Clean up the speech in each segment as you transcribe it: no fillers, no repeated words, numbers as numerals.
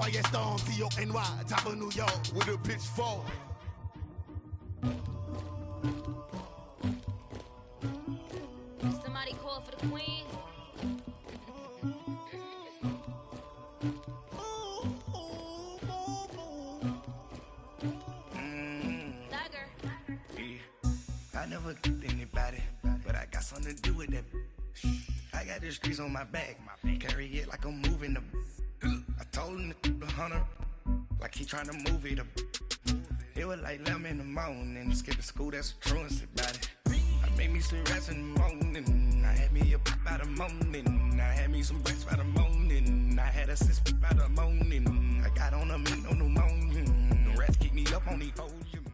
Firestorm, T-O-N-Y, top of New York, with a pitchfork. Somebody call for the queen. I never anybody, but I got something to do with that. I got the streets on my back, carry it like I'm moving the. I told him the hunter, like he trying to move it up. It was like 11 in the morning, skip the school, that's the truancy about it. I made me some rats in the morning, I had me a pop by the morning, I had me some breaks by the morning, I had a sis by the morning, I got on a meat on the morning, the rats keep me up on the podium.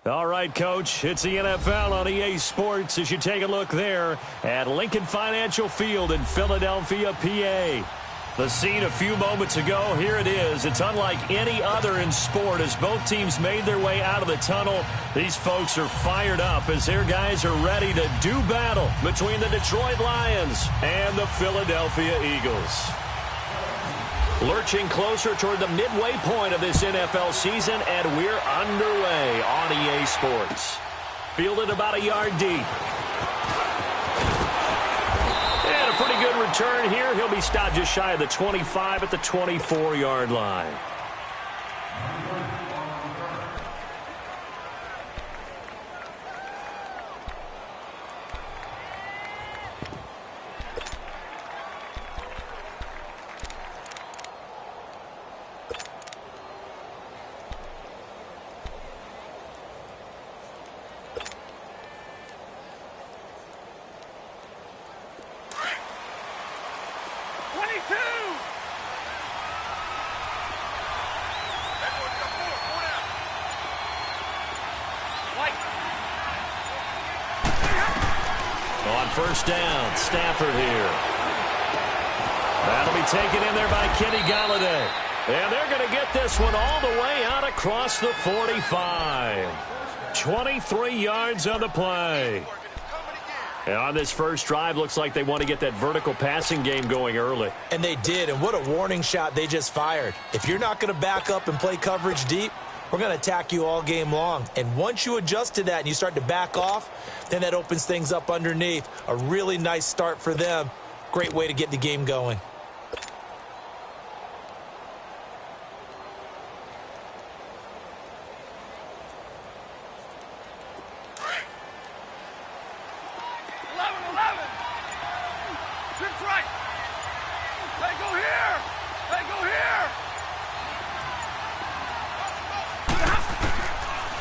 All right, Coach, it's the NFL on EA Sports as you take a look there at Lincoln Financial Field in Philadelphia, PA. The scene a few moments ago, here it is. It's unlike any other in sport as both teams made their way out of the tunnel. These folks are fired up as their guys are ready to do battle between the Detroit Lions and the Philadelphia Eagles. Lurching closer toward the midway point of this NFL season, and we're underway on EA Sports. Fielded about a yard deep. And a pretty good return here. He'll be stopped just shy of the 25 at the 24-yard line. On first down, Stafford here. That'll be taken in there by Kenny Galladay. And they're going to get this one all the way out across the 45. 23 yards on the play. And on this first drive, looks like they want to get that vertical passing game going early. And they did, and what a warning shot they just fired. If you're not going to back up and play coverage deep, we're going to attack you all game long. And once you adjust to that and you start to back off, then that opens things up underneath. A really nice start for them. Great way to get the game going.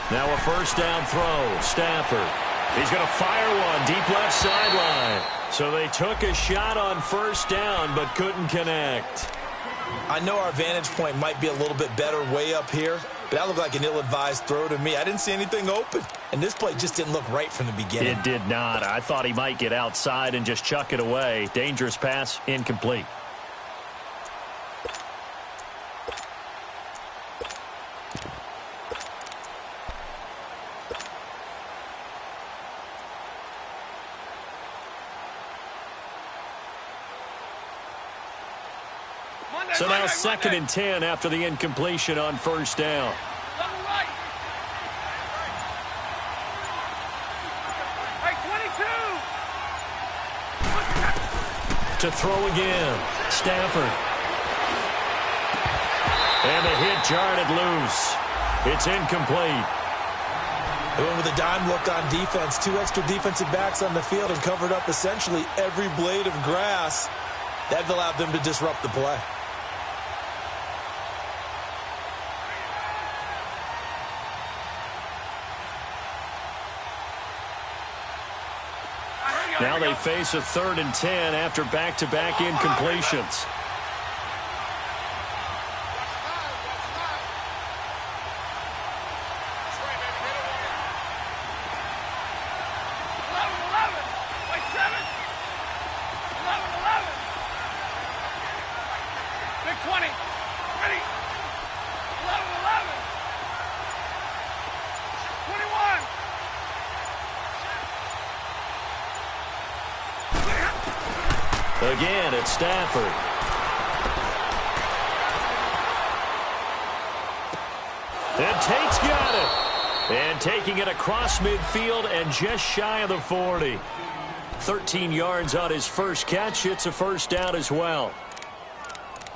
Now a first down throw. Stafford. He's going to fire one deep left sideline. So they took a shot on first down but couldn't connect. I know our vantage point might be a little bit better way up here, but that looked like an ill-advised throw to me. I didn't see anything open, and this play just didn't look right from the beginning. It did not. I thought he might get outside and just chuck it away. Dangerous pass, incomplete. So now second and 10 after the incompletion on first down. To throw again, Stafford. And the hit jarred it loose. It's incomplete. They went with a dime look on defense. 2 extra defensive backs on the field and covered up essentially every blade of grass. That allowed them to disrupt the play. Now they face a 3rd and 10 after back-to-back incompletions. Again, it's Stafford. And Tate's got it. And taking it across midfield and just shy of the 40. 13 yards on his first catch. It's a first down as well.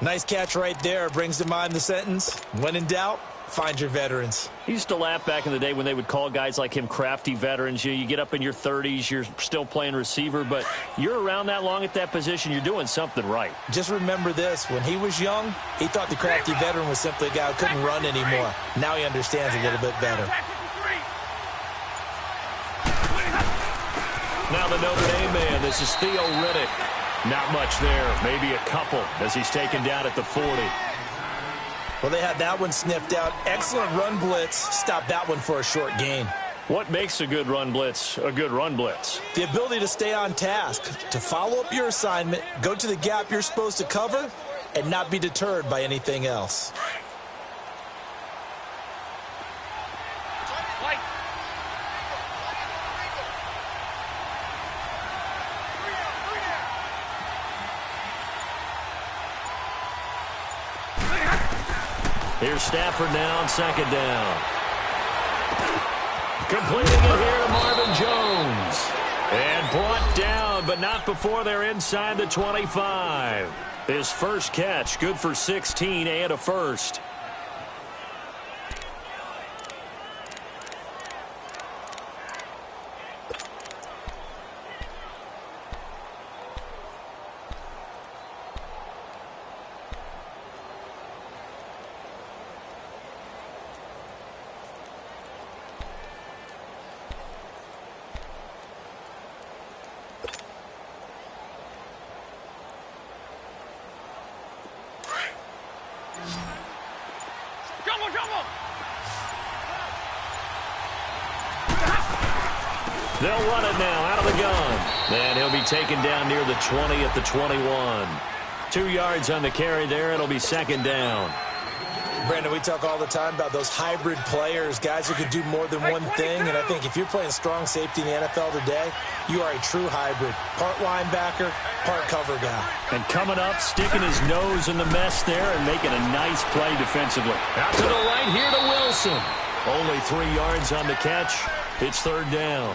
Nice catch right there. Brings to mind the sentence, when in doubt, find your veterans. He used to laugh back in the day when they would call guys like him crafty veterans. You get up in your 30s, you're still playing receiver, but you're around that long at that position, you're doing something right. Just remember this. When he was young, he thought the crafty veteran was simply a guy who couldn't run anymore. Now he understands a little bit better. Now the Notre Dame man, this is Theo Riddick. Not much there, maybe a couple as he's taken down at the 40. Well, they had that one sniffed out. Excellent run blitz. Stop that one for a short gain. What makes a good run blitz a good run blitz? The ability to stay on task, to follow up your assignment, go to the gap you're supposed to cover, and not be deterred by anything else. Here's Stafford now on second down. Completing it here to Marvin Jones. And brought down, but not before they're inside the 25. His first catch, good for 16 and a first. They'll run it now out of the gun. And he'll be taken down near the 20 at the 21. 2 yards on the carry there. It'll be second down. Brandon, we talk all the time about those hybrid players, guys who can do more than one thing. And I think if you're playing strong safety in the NFL today, you are a true hybrid. Part linebacker, part cover guy. And coming up, sticking his nose in the mess there and making a nice play defensively. Out to the right here to Wilson. Only 3 yards on the catch. It's third down.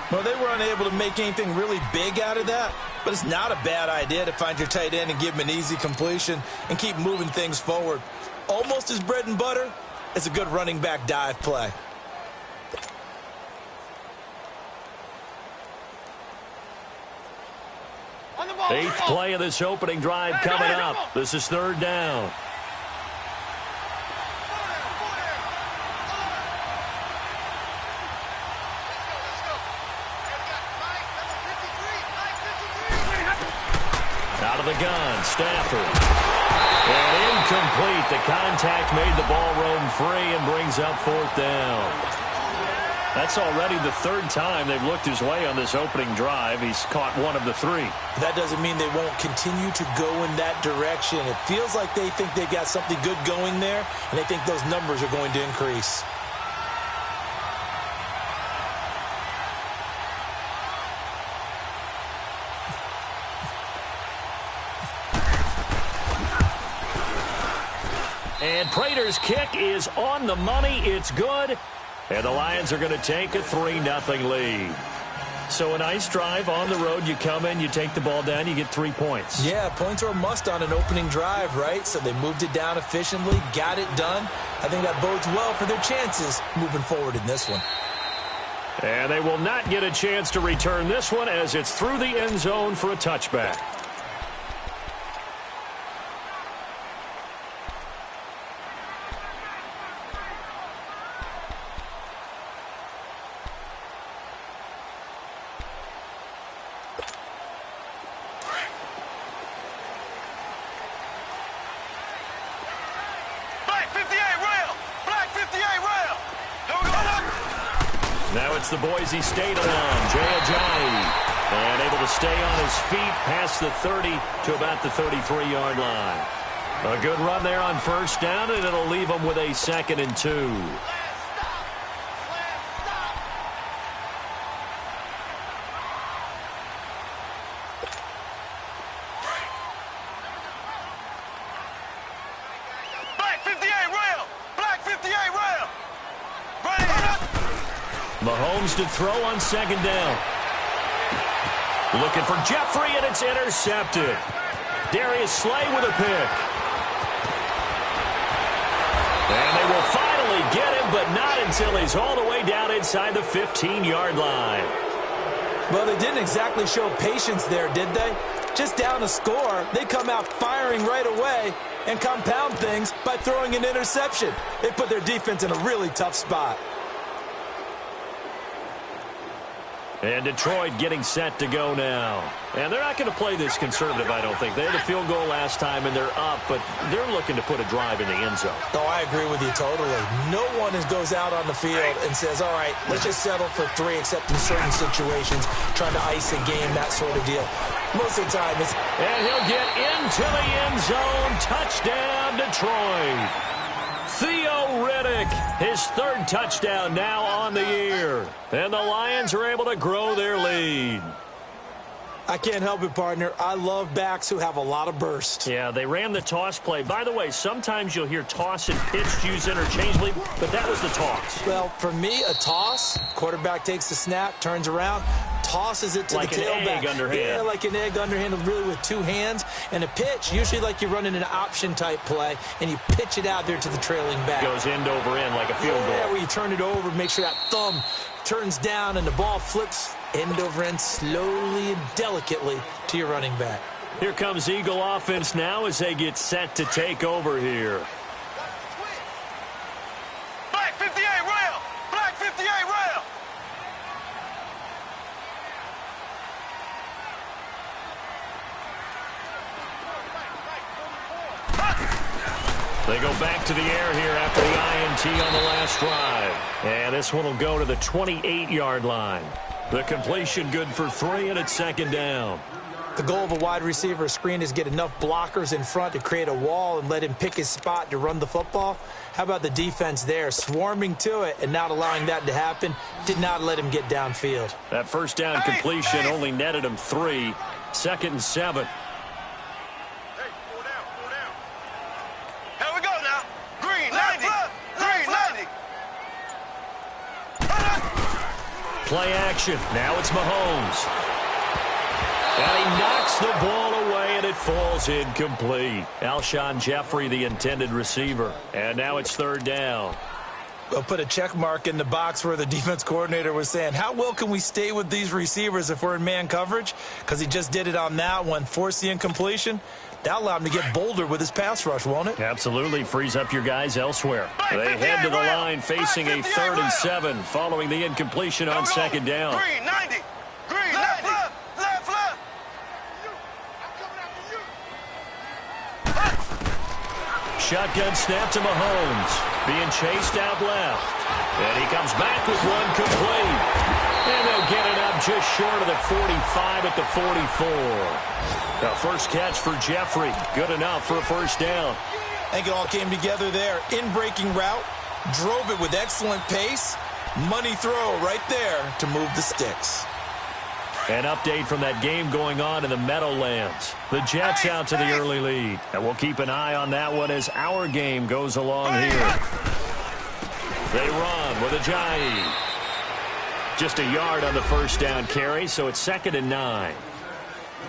Well, they were unable to make anything really big out of that, but it's not a bad idea to find your tight end and give him an easy completion and keep moving things forward. Almost as bread and butter as a good running back dive play. Eighth play of this opening drive coming up. This is third down. Out of the gun, Stafford. And incomplete. The contact made the ball roam free and brings up fourth down. That's already the third time they've looked his way on this opening drive. He's caught one of the 3. That doesn't mean they won't continue to go in that direction. It feels like they think they've got something good going there, and they think those numbers are going to increase. And Prater's kick is on the money. It's good. And the Lions are going to take a 3-0 lead. So a nice drive on the road. You come in, you take the ball down, you get 3 points. Yeah, points are a must on an opening drive, right? So they moved it down efficiently, got it done. I think that bodes well for their chances moving forward in this one. And they will not get a chance to return this one as it's through the end zone for a touchback. Now it's the Boise State alum, Jay Ajayi. And able to stay on his feet past the 30 to about the 33-yard line. A good run there on first down, and it'll leave them with a 2nd and 2. Mahomes to throw on second down. Looking for Jeffrey, and it's intercepted. Darius Slay with a pick. And they will finally get him, but not until he's all the way down inside the 15-yard line. Well, they didn't exactly show patience there, did they? Just down a score, they come out firing right away and compound things by throwing an interception. They put their defense in a really tough spot. And Detroit getting set to go now. And they're not going to play this conservative, I don't think. They had a field goal last time, and they're up, but they're looking to put a drive in the end zone. Oh, I agree with you totally. No one goes out on the field and says, all right, let's just settle for 3, except in certain situations, trying to ice a game, that sort of deal. Most of the time, it's... And he'll get into the end zone. Touchdown, Detroit. Theo Riddick, his 3rd touchdown now on the year. And the Lions are able to grow their lead. I can't help it, partner. I love backs who have a lot of burst. Yeah, they ran the toss play. By the way, sometimes you'll hear toss and pitch used interchangeably, but that was the toss. Well, for me, a toss, quarterback takes the snap, turns around, tosses it to like the tailback. Like an egg underhand. Yeah, like an egg underhand, really with 2 hands. And a pitch, usually like you're running an option-type play, and you pitch it out there to the trailing back. Goes end over end like a field goal. Yeah, where you turn it over, make sure that thumb turns down, and the ball flips end over end slowly and delicately to your running back. Here comes Eagle offense now as they get set to take over here. Black 58 rail! Black 58 rail! They go back to the air here after the INT on the last drive. And this one will go to the 28-yard line. The completion good for 3, and it's second down. The goal of a wide receiver screen is get enough blockers in front to create a wall and let him pick his spot to run the football. How about the defense there, swarming to it and not allowing that to happen? Did not let him get downfield. That first down completion only netted him 3. 2nd and 7. Here we go now. Green 90. Green 90. Play action. Now it's Mahomes. And he knocks the ball away, and it falls incomplete. Alshon Jeffrey, the intended receiver. And now it's 3rd down. We'll put a check mark in the box where the defense coordinator was saying, how well can we stay with these receivers if we're in man coverage? Because he just did it on that one, forced the incompletion. That'll allow him to get bolder with his pass rush, won't it? Absolutely. Frees up your guys elsewhere. They head to the line facing a 3rd and 7 following the incompletion on second down. Green 90. Green 90. Left. Shotgun snap to Mahomes. Being chased out left. And he comes back with one complete. And they'll get it up just short of the 45 at the 44. The first catch for Jeffrey. Good enough for a first down. I think it all came together there. In-breaking route. Drove it with excellent pace. Money throw right there to move the sticks. An update from that game going on in the Meadowlands. The Jets out to the early lead. And we'll keep an eye on that one as our game goes along here. They run with Ajayi. Just a yard on the first down carry, so it's 2nd and 9.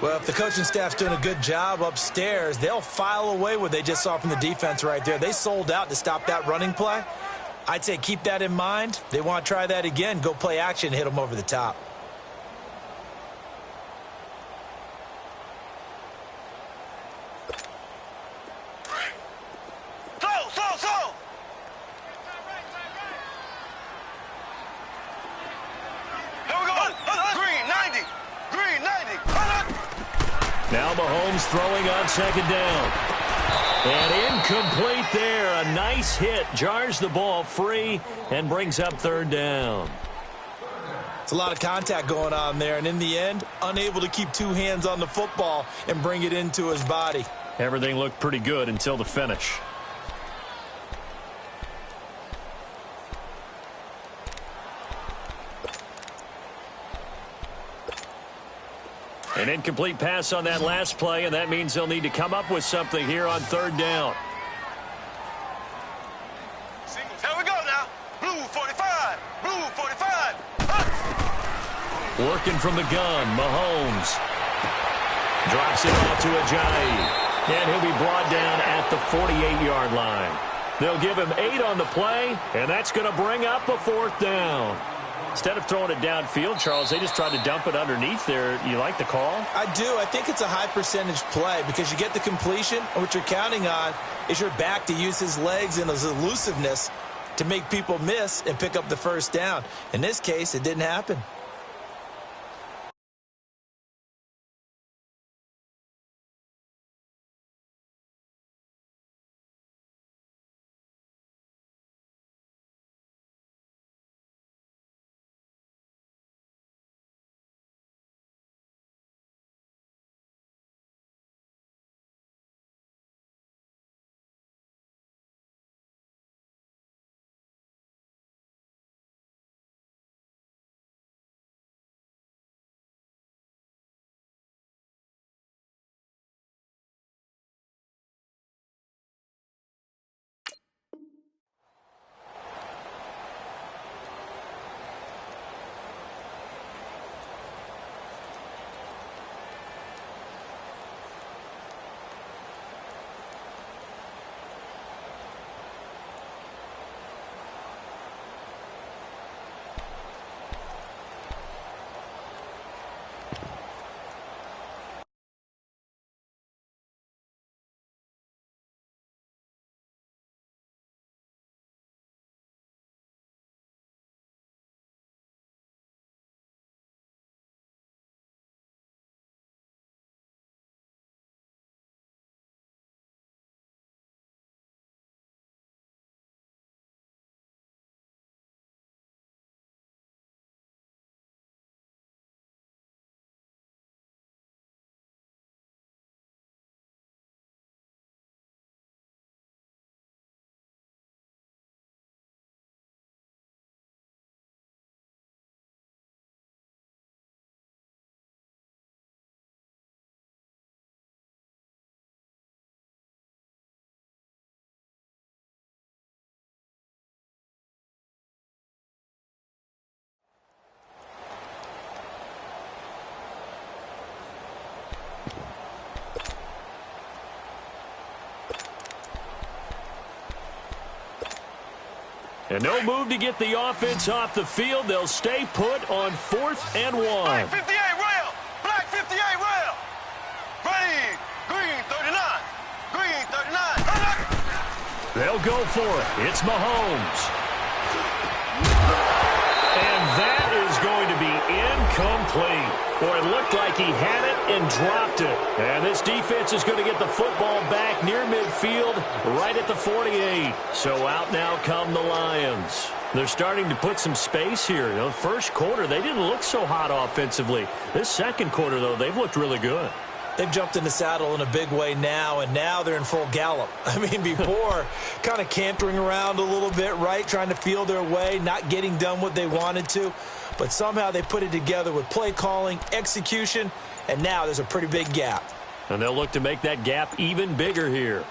Well, if the coaching staff's doing a good job upstairs, they'll file away what they just saw from the defense right there. They sold out to stop that running play. I'd say keep that in mind. They want to try that again. Go play action, hit them over the top. Slow. Here we go. Green 90. Green 90. Now Mahomes throwing on second down. And incomplete there. A nice hit. Jars the ball free and brings up 3rd down. It's a lot of contact going on there, and in the end, unable to keep 2 hands on the football and bring it into his body. Everything looked pretty good until the finish. An incomplete pass on that last play, and that means they'll need to come up with something here on 3rd down. Here we go now. Blue 45. Blue 45. Working from the gun, Mahomes. Drops it off to Ajayi. And he'll be brought down at the 48-yard line. They'll give him 8 on the play, and that's going to bring up a 4th down. Instead of throwing it downfield, Charles, they just tried to dump it underneath there. You like the call? I do. I think it's a high-percentage play because you get the completion, and what you're counting on is your back to use his legs and his elusiveness to make people miss and pick up the 1st down. In this case, it didn't happen. And no move to get the offense off the field. They'll stay put on 4th and 1. Black 58 rail. Black 58 rail. Ready. Green 39. Green 39. They'll go for it. It's Mahomes. And that is going to be incomplete. Boy, it looked like he had it and dropped it. And this defense is going to get the football back near midfield, right at the 48. So out now come the Lions. They're starting to put some space here. The first quarter, they didn't look so hot offensively. This second quarter, though, they've looked really good. They've jumped in the saddle in a big way now, and now they're in full gallop. I mean, before, kind of cantering around a little bit, right, trying to feel their way, not getting done what they wanted to. But somehow they put it together with play calling, execution, and now there's a pretty big gap. And they'll look to make that gap even bigger here.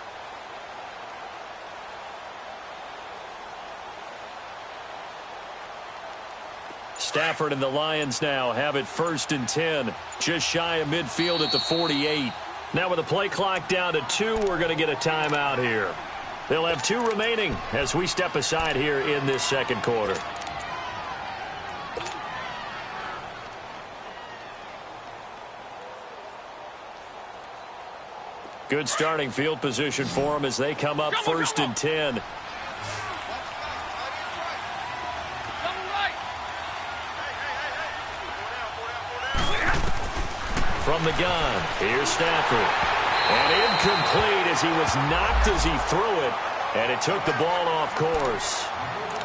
Stafford and the Lions now have it 1st and 10, just shy of midfield at the 48. Now with the play clock down to 2, we're going to get a timeout here. They'll have 2 remaining as we step aside here in this second quarter. Good starting field position for them as they come up 1st and 10. From the gun, here's Stafford. And incomplete as he was knocked as he threw it, and it took the ball off course.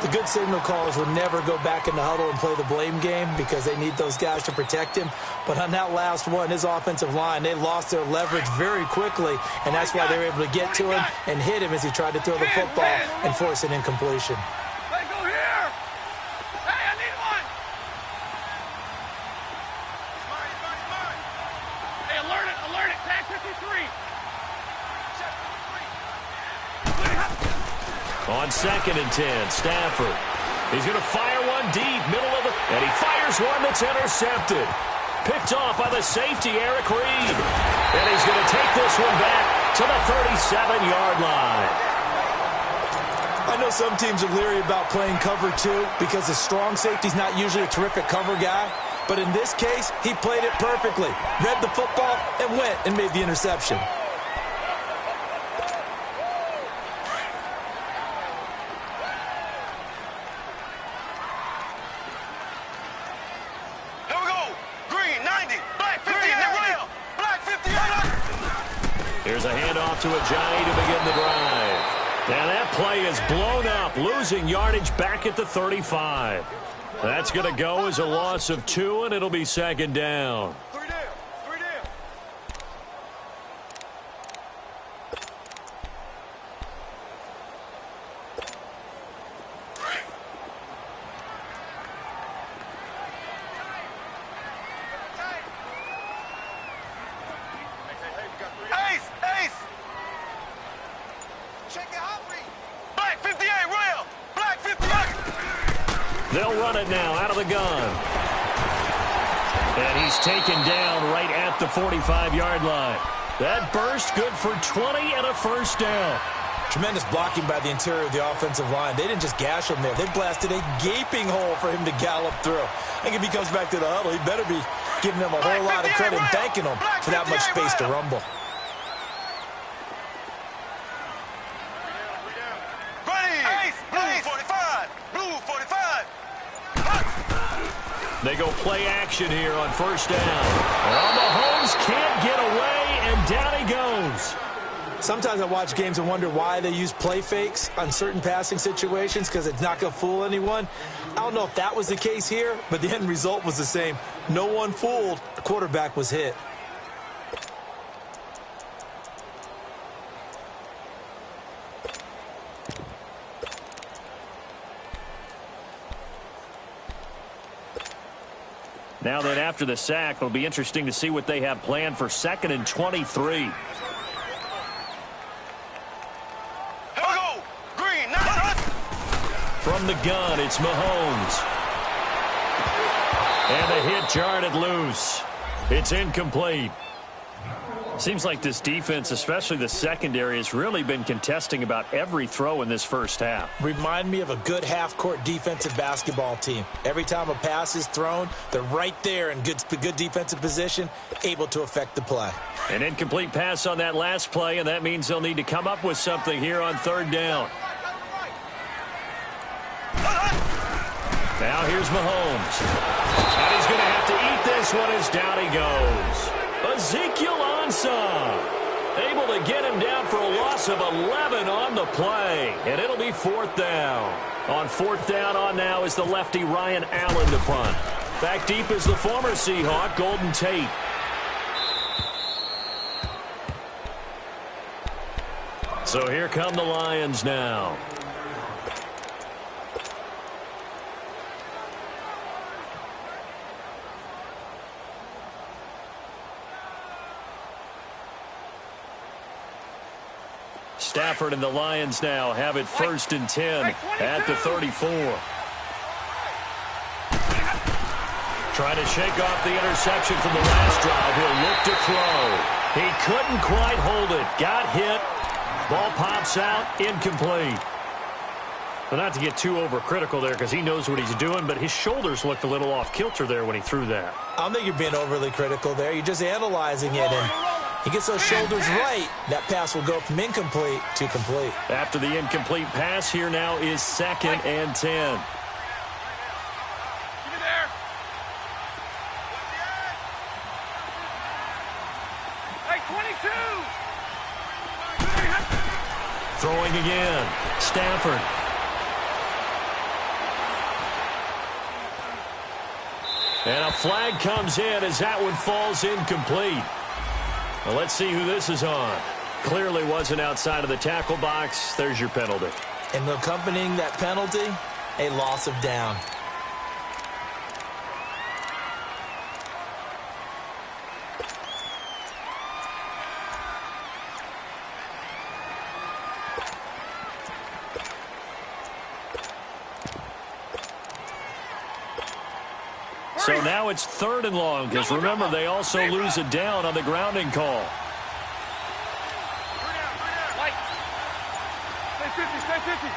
The good signal callers would never go back in the huddle and play the blame game because they need those guys to protect him. But on that last one, his offensive line, they lost their leverage very quickly, and that's why they were able to get to him and hit him as he tried to throw the football and force an incompletion. Hey, go here. Hey, I need one. Hey, alert it. Tag 53. On 2nd and 10, Stafford. He's going to fire one deep, middle of the... And he fires one that's intercepted. Picked off by the safety, Eric Reed. And he's going to take this one back to the 37-yard line. I know some teams are leery about playing cover 2 because the strong safety's not usually a terrific cover guy. But in this case, he played it perfectly. Read the football and went and made the interception. Here's a handoff to Ajayi to begin the drive. Now that play is blown up, losing yardage back at the 35. That's going to go as a loss of 2, and it'll be second down. They'll run it now out of the gun. And he's taken down right at the 45-yard line. That burst good for 20 and a first down. Tremendous blocking by the interior of the offensive line. They didn't just gash him there. They blasted a gaping hole for him to gallop through. I think if he comes back to the huddle, he better be giving them a whole lot of credit and thanking them for that much space to rumble. They go play action here on first down. Well, Mahomes can't get away, and down he goes. Sometimes I watch games and wonder why they use play fakes on certain passing situations because it's not going to fool anyone. I don't know if that was the case here, but the end result was the same. No one fooled. The quarterback was hit. Now that after the sack, it'll be interesting to see what they have planned for 2nd and 23. From the gun, it's Mahomes. And a hit jarred it loose. It's incomplete. Seems like this defense, especially the secondary, has really been contesting about every throw in this first half. Remind me of a good half-court defensive basketball team. Every time a pass is thrown, they're right there in good defensive position, able to affect the play. An incomplete pass on that last play, and that means they'll need to come up with something here on 3rd down. Now here's Mahomes. And he's going to have to eat this one as down he goes. Ezekiel Ansah able to get him down for a loss of 11 on the play. And it'll be 4th down. On 4th down on now is the lefty Ryan Allen to punt. Back deep is the former Seahawk, Golden Tate. So here come the Lions now. Stafford and the Lions now have it 1st and 10 at the 34. Trying to shake off the interception from the last drive. He'll look to throw. He couldn't quite hold it. Got hit. Ball pops out. Incomplete. But not to get too overcritical there because he knows what he's doing, but his shoulders looked a little off kilter there when he threw that. I don't think you're being overly critical there. You're just analyzing it, and he gets those shoulders right. That pass will go from incomplete to complete. After the incomplete pass, here now is 2nd and 10. Throwing again. Stafford. And a flag comes in as that one falls incomplete. Well, let's see who this is on. Clearly wasn't outside of the tackle box. There's your penalty. And accompanying that penalty, a loss of down. So now it's 3rd and long, because remember, they also lose a down on the grounding call. Stay 50.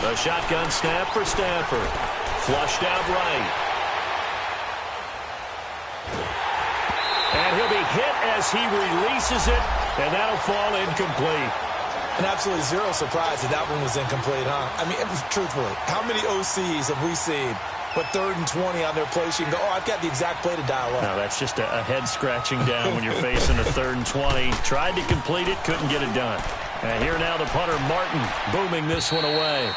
The shotgun snap for Stafford. Flushed out right. And he'll be hit as he releases it, and that'll fall incomplete. And absolutely zero surprise that one was incomplete, huh? I mean, truthfully, how many OCs have we seen with 3rd and 20 on their play sheet and go, oh, I've got the exact play to dial up? No, that's just a head-scratching down when you're facing a 3rd and 20. Tried to complete it, couldn't get it done. And here now the punter, Martin, booming this one away.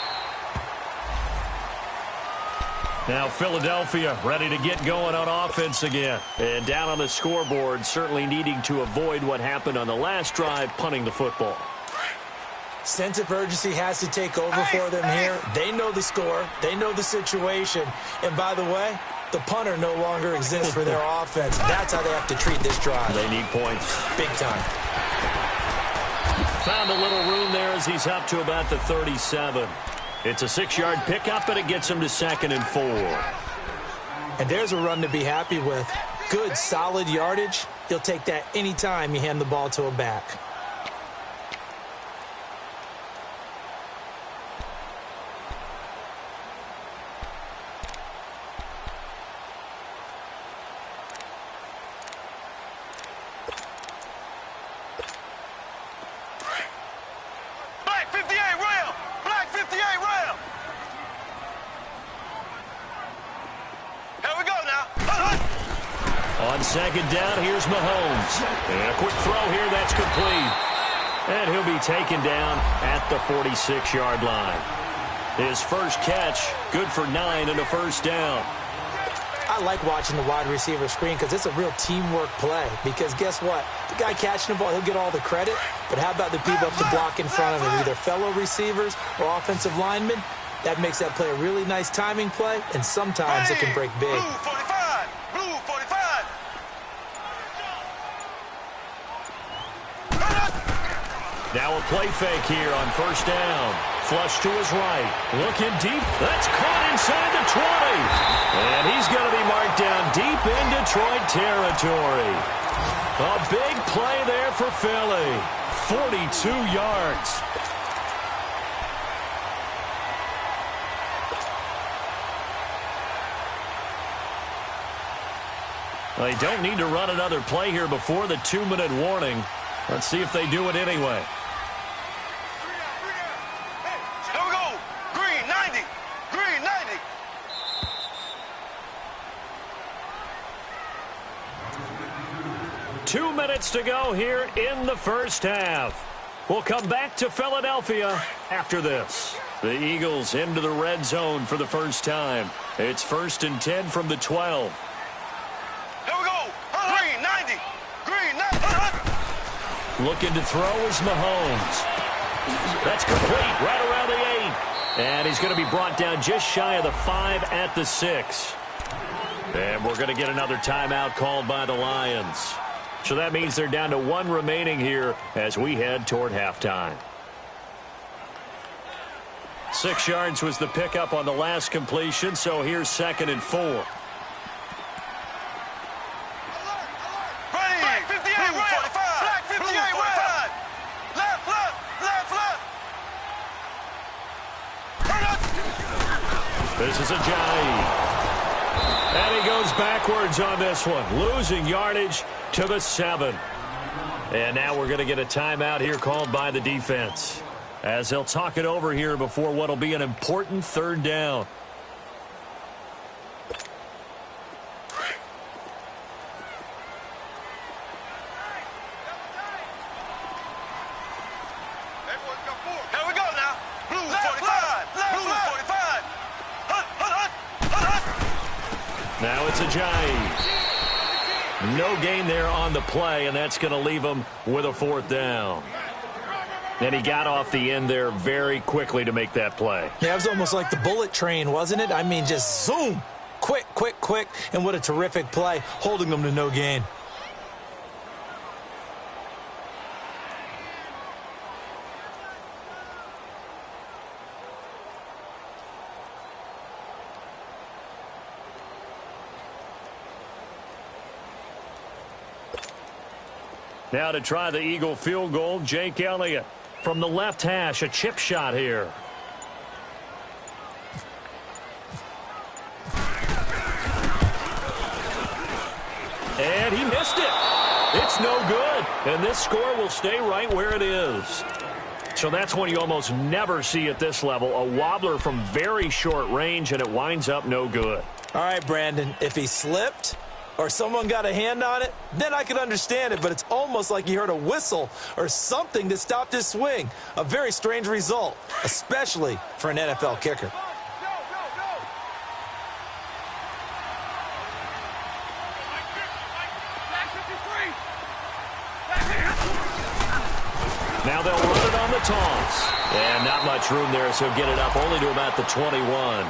Now Philadelphia ready to get going on offense again. And down on the scoreboard, certainly needing to avoid what happened on the last drive, punting the football. Sense of urgency has to take over for them here. They know the score. They know the situation. And by the way, the punter no longer exists for their offense. That's how they have to treat this drive. They need points. Big time. Found a little room there as he's up to about the 37. It's a 6-yard pickup, and it gets him to 2nd and 4. And there's a run to be happy with. Good, solid yardage. You'll take that anytime you hand the ball to a back. On 2nd down, here's Mahomes. And a quick throw here, that's complete. And he'll be taken down at the 46-yard line. His first catch, good for 9 and a first down. I like watching the wide receiver screen because it's a real teamwork play. Because guess what? The guy catching the ball, he'll get all the credit. But how about the people up to block in front of him, either fellow receivers or offensive linemen? That makes that play a really nice timing play, and sometimes it can break big. Blue 45. Now a play fake here on 1st down. Flush to his right. Looking deep. That's caught inside the 20. And he's going to be marked down deep in Detroit territory. A big play there for Philly. 42 yards. They don't need to run another play here before the 2-minute warning. Let's see if they do it anyway. Here we go. Green 90. Green 90. Two minutes to go here in the first half. We'll come back to Philadelphia after this. The Eagles into the red zone for the first time. It's 1st and 10 from the 12. Here we go. Green 90. Green 90. Looking to throw is Mahomes. That's complete right around the 8. And he's going to be brought down just shy of the 5 at the 6. And we're going to get another timeout called by the Lions. So that means they're down to 1 remaining here as we head toward halftime. 6 yards was the pickup on the last completion, so here's 2nd and 4. Black 58 rail. Black 58 rail. Left. This is Ajayi. And he goes backwards on this one, losing yardage to the 7. And now we're going to get a timeout here called by the defense, as they'll talk it over here before what will be an important 3rd down. Here we go now. Blue 45. Blue 45. Now it's Ajayi. No gain there on the play, and that's going to leave him with a 4th down. And he got off the end there very quickly to make that play. Yeah, it was almost like the bullet train, wasn't it? I mean, just zoom. Quick. And what a terrific play, holding them to no gain. Now to try the Eagle field goal, Jake Elliott. From the left hash, a chip shot here. And he missed it. It's no good. And this score will stay right where it is. So that's one you almost never see at this level. A wobbler from very short range, and it winds up no good. All right, Brandon, if he slipped or someone got a hand on it, then I could understand it, but it's almost like he heard a whistle or something that stopped his swing. A very strange result, especially for an NFL kicker. Now they'll run it on the toss. And not much room there, so get it up only to about the 21.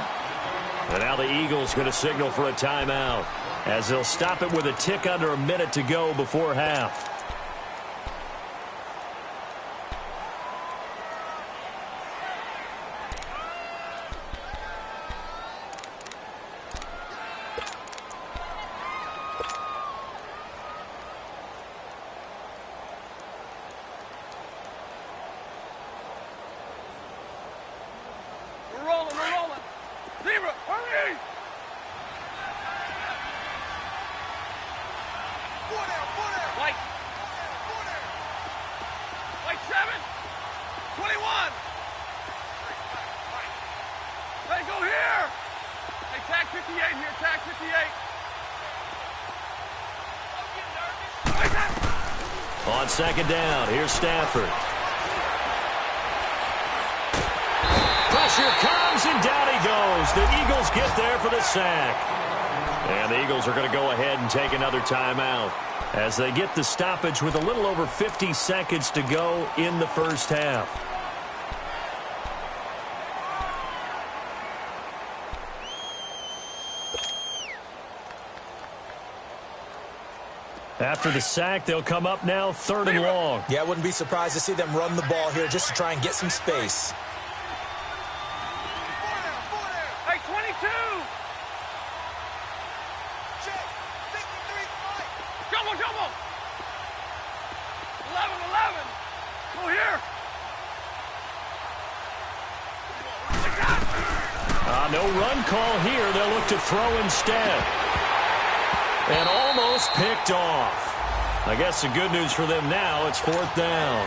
And now the Eagles going to signal for a timeout, as they'll stop it with a tick under a minute to go before half. On second down, here's Stafford. Pressure comes, and down he goes. The Eagles get there for the sack. And the Eagles are going to go ahead and take another timeout as they get the stoppage with a little over 50 seconds to go in the first half. After the sack, they'll come up now 3rd and long. Yeah, I wouldn't be surprised to see them run the ball here just to try and get some space. Hey, 22! Check. 53, Jumbo, jumbo! 11. Go here! No run call here. They'll look to throw instead. And almost picked off. I guess the good news for them now, it's 4th down.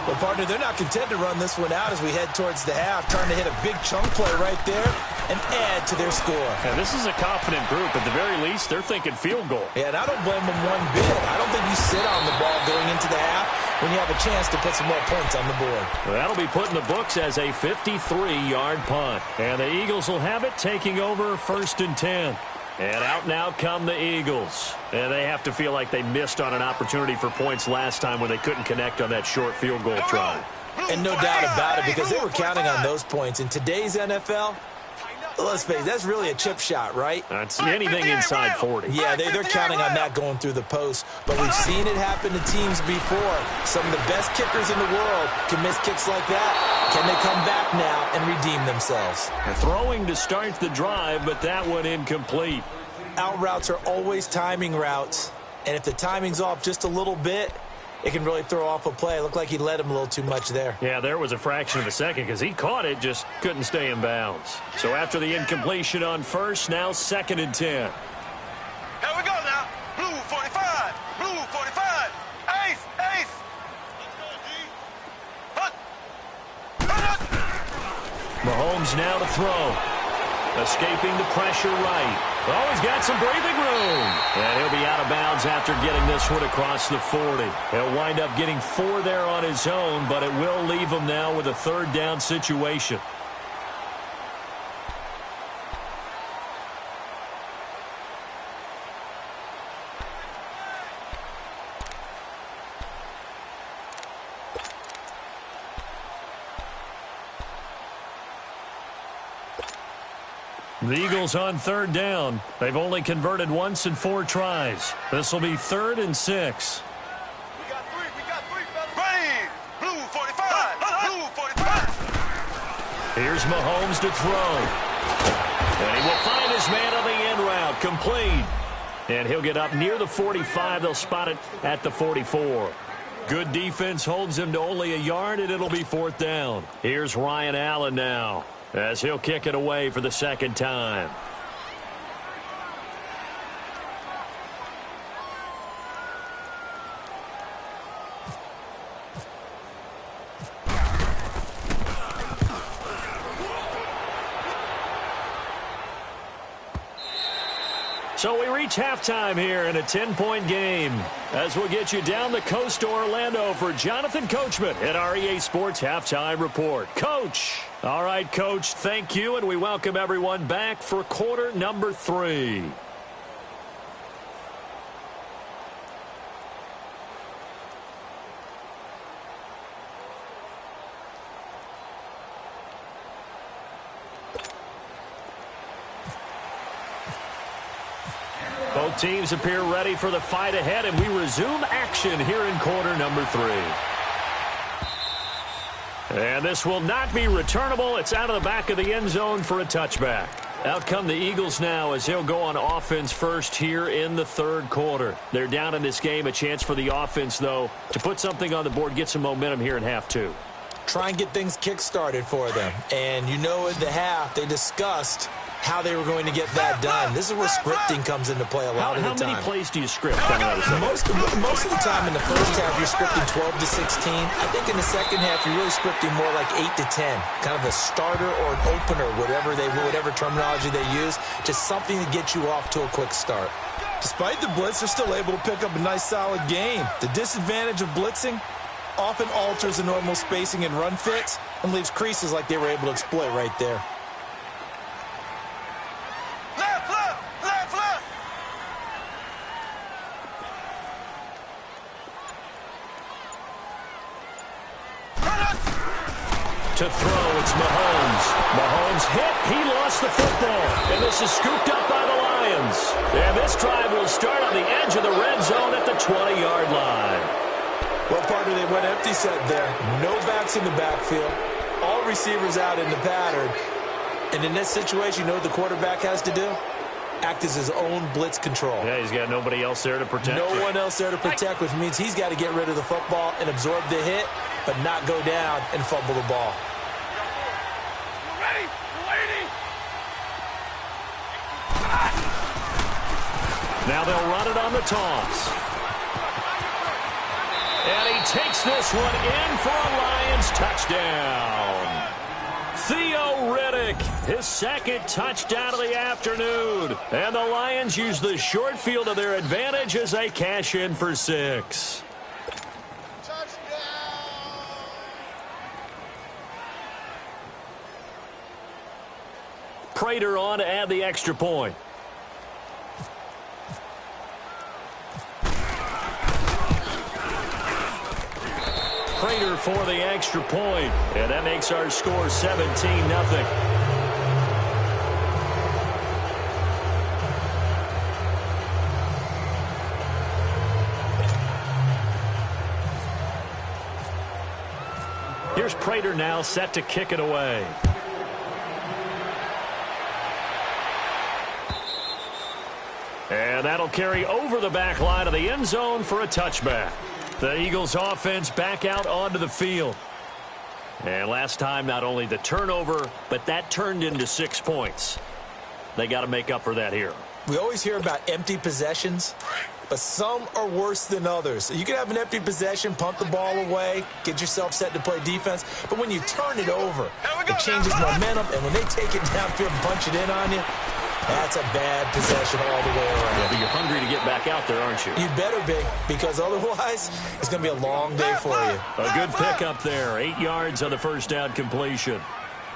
Well, partner, they're not content to run this one out as we head towards the half, trying to hit a big chunk play right there and add to their score. And this is a confident group. At the very least, they're thinking field goal. Yeah, and I don't blame them one bit. I don't think you sit on the ball going into the half when you have a chance to put some more points on the board. Well, that'll be put in the books as a 53-yard punt. And the Eagles will have it, taking over 1st and 10. And out now come the Eagles. And they have to feel like they missed on an opportunity for points last time when they couldn't connect on that short field goal try. And no doubt about it, because they were counting on those points. In today's NFL, let's face it, that's really a chip shot, right? That's anything inside 40. Yeah, they're counting on that going through the post. But we've seen it happen to teams before. Some of the best kickers in the world can miss kicks like that. Can they come back now and redeem themselves? They're throwing to start the drive, but that one incomplete. Out routes are always timing routes. And if the timing's off just a little bit, it can really throw off a play. It looked like he led him a little too much there. Yeah, there was a fraction of a second because he caught it, just couldn't stay in bounds. So after the incompletion on first, now 2nd and 10. Here we go now. Blue 45. Blue 45. Ace. Ace. Let's go, G. Hunt. Mahomes now to throw. Escaping the pressure right. Oh, he's got some breathing room. And he'll be out of bounds after getting this one across the 40. He'll wind up getting 4 there on his own, but it will leave him now with a 3rd down situation. The Eagles on 3rd down. They've only converted once in 4 tries. This will be 3rd and 6. We got three, fellas. Ready. Blue 45. Blue 45. Here's Mahomes to throw. And he will find his man on the end route. Complete. And he'll get up near the 45. They'll spot it at the 44. Good defense holds him to only a yard, and it'll be 4th down. Here's Ryan Allen now as he'll kick it away for the second time. So we reach halftime here in a 10-point game as we'll get you down the coast to Orlando for Jonathan Coachman at our EA Sports Halftime Report. Coach. All right, Coach, thank you, and we welcome everyone back for quarter number 3. Both teams appear ready for the fight ahead, and we resume action here in quarter number 3. And this will not be returnable. It's out of the back of the end zone for a touchback. Out come the Eagles now as they'll go on offense first here in the 3rd quarter. They're down in this game. A chance for the offense, though, to put something on the board, get some momentum here in half 2. Try and get things kick-started for them. And you know at the half they discussed how they were going to get that done. This is where scripting comes into play a lot of the time. How many plays do you script? Most of the time in the first half, you're scripting 12 to 16. I think in the second half, you're really scripting more like 8 to 10. Kind of a starter or an opener, whatever terminology they use. Just something to get you off to a quick start. Despite the blitz, they're still able to pick up a nice, solid game. The disadvantage of blitzing often alters the normal spacing and run fits and leaves creases like they were able to exploit right there. To throw, it's Mahomes. Mahomes hit. He lost the football. And this is scooped up by the Lions. And this drive will start on the edge of the red zone at the 20-yard line. Well, partner, they went empty set there. No backs in the backfield. All receivers out in the pattern. And in this situation, you know what the quarterback has to do? Act as his own blitz control. Yeah, he's got nobody else there to protect. No one else there to protect, which means he's got to get rid of the football and absorb the hit, but not go down and fumble the ball. Ready? Lady! Now they'll run it on the toss. And he takes this one in for a Lions touchdown. Theo Riddick, his second touchdown of the afternoon. And the Lions use the short field to their advantage as they cash in for 6. Prater on to add the extra point. Prater for the extra point, and that makes our score 17-0. Here's Prater now set to kick it away. And that'll carry over the back line of the end zone for a touchback. The Eagles offense back out onto the field. And last time, not only the turnover, but that turned into 6 points. They got to make up for that here. We always hear about empty possessions, but some are worse than others. You can have an empty possession, punt the ball away, get yourself set to play defense, but when you turn it over, it changes momentum, and when they take it downfield and punch it in on you, that's a bad possession all the way around. Yeah, but you're hungry to get back out there, aren't you? You better be, because otherwise it's going to be a long day for you. A good pickup there. 8 yards on the first down completion.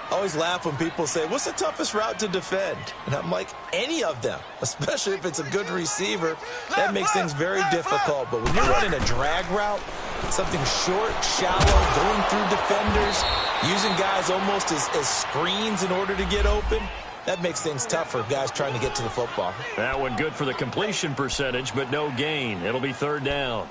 I always laugh when people say, what's the toughest route to defend? And I'm like, any of them, especially if it's a good receiver. That makes things very difficult. But when you're running a drag route, something short, shallow, going through defenders, using guys almost as screens in order to get open, that makes things tough for guys trying to get to the football. That one good for the completion percentage, but no gain. It'll be third down.